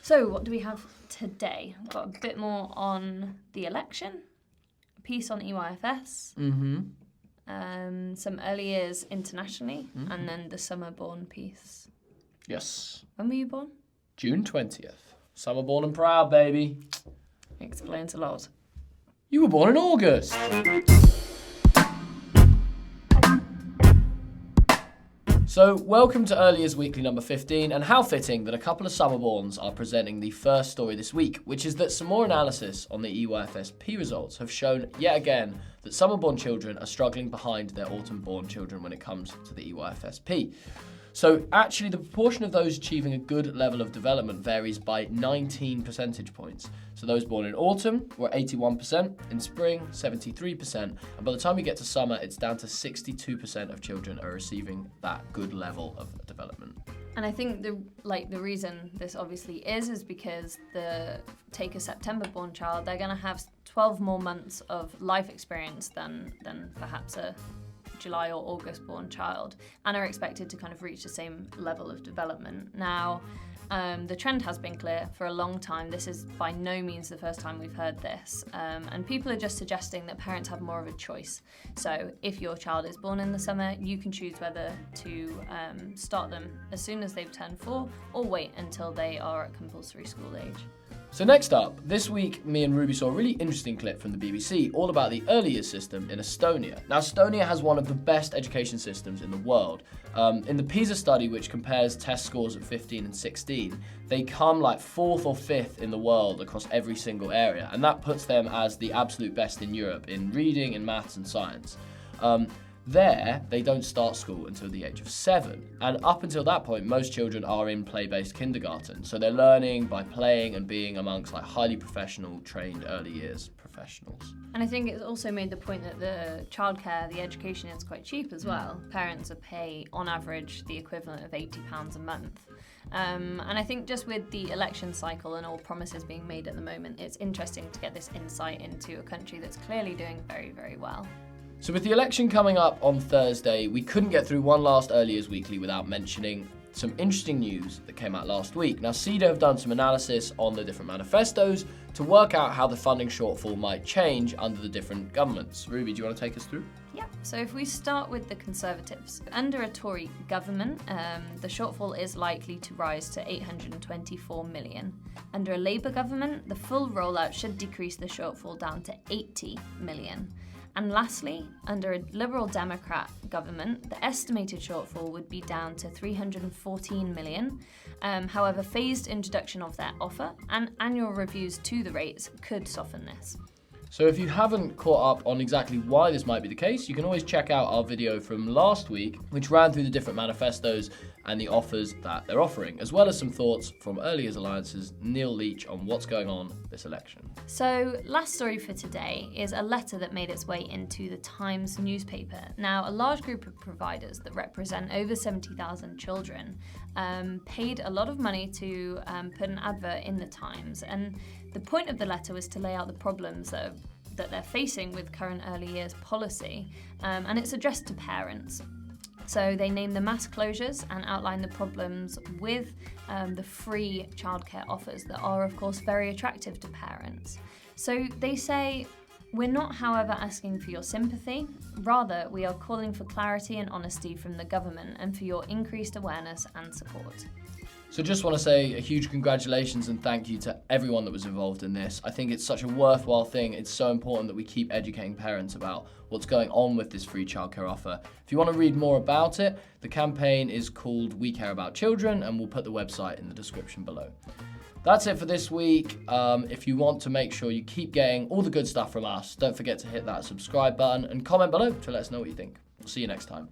So what do we have today? I've got a bit more on the election, a piece on EYFS, some early years internationally, and then the Summerborn piece. Yes. When were you born? June 20th. Summerborn and proud, baby. Explains a lot. You were born in August. So, welcome to Early Years Weekly number 15, and how fitting that a couple of Summerborns are presenting the first story this week, which is that some more analysis on the EYFS results have shown yet again that Summerborn children are struggling behind their autumn-born children when it comes to the EYFS. So actually the proportion of those achieving a good level of development varies by 19 percentage points. So those born in autumn were 81%, in spring 73%, and by the time we get to summer it's down to 62% of children are receiving that good level of development. And I think the reason this obviously is because take a September born child, they're going to have 12 more months of life experience than perhaps a July or August born child, and are expected to kind of reach the same level of development. Now, the trend has been clear for a long time. This is by no means the first time we've heard this, and people are just suggesting that parents have more of a choice. So if your child is born in the summer, you can choose whether to start them as soon as they've turned 4 or wait until they are at compulsory school age. So next up, this week me and Ruby saw a really interesting clip from the BBC all about the early years system in Estonia. Now Estonia has one of the best education systems in the world. In the PISA study, which compares test scores at 15 and 16, they come like 4th or 5th in the world across every single area, and that puts them as the absolute best in Europe in reading, in maths and science. There, they don't start school until the age of 7. And up until that point, most children are in play-based kindergarten. So they're learning by playing and being amongst like highly professional, trained early years professionals. And I think it's also made the point that the childcare, the education is quite cheap as well. Parents pay, on average, the equivalent of £80 a month. And I think just with the election cycle and all promises being made at the moment, it's interesting to get this insight into a country that's clearly doing very, very well. So with the election coming up on Thursday, we couldn't get through one last Early Years Weekly without mentioning some interesting news that came out last week. Now, Ceeda have done some analysis on the different manifestos to work out how the funding shortfall might change under the different governments. Ruby, do you want to take us through? Yeah, so if we start with the Conservatives, under a Tory government, the shortfall is likely to rise to 824 million. Under a Labour government, the full rollout should decrease the shortfall down to 80 million. And lastly, under a Liberal Democrat government, the estimated shortfall would be down to 314 million. However, phased introduction of that offer and annual reviews to the rates could soften this. So if you haven't caught up on exactly why this might be the case, you can always check out our video from last week, which ran through the different manifestos and the offers that they're offering, as well as some thoughts from Early Years Alliance's Neil Leach on what's going on this election. So last story for today is a letter that made its way into the Times newspaper. Now, a large group of providers that represent over 70,000 children paid a lot of money to put an advert in the Times, and the point of the letter was to lay out the problems that they're facing with current early years policy, and it's addressed to parents. So they name the mass closures and outline the problems with the free childcare offers that are, of course, very attractive to parents. So they say, we're not, however, asking for your sympathy. Rather, we are calling for clarity and honesty from the government and for your increased awareness and support. So just want to say a huge congratulations and thank you to everyone that was involved in this. I think it's such a worthwhile thing. It's so important that we keep educating parents about what's going on with this free childcare offer. If you want to read more about it, the campaign is called We Care About Children, and we'll put the website in the description below. That's it for this week. If you want to make sure you keep getting all the good stuff from us, don't forget to hit that subscribe button and comment below to let us know what you think. We'll see you next time.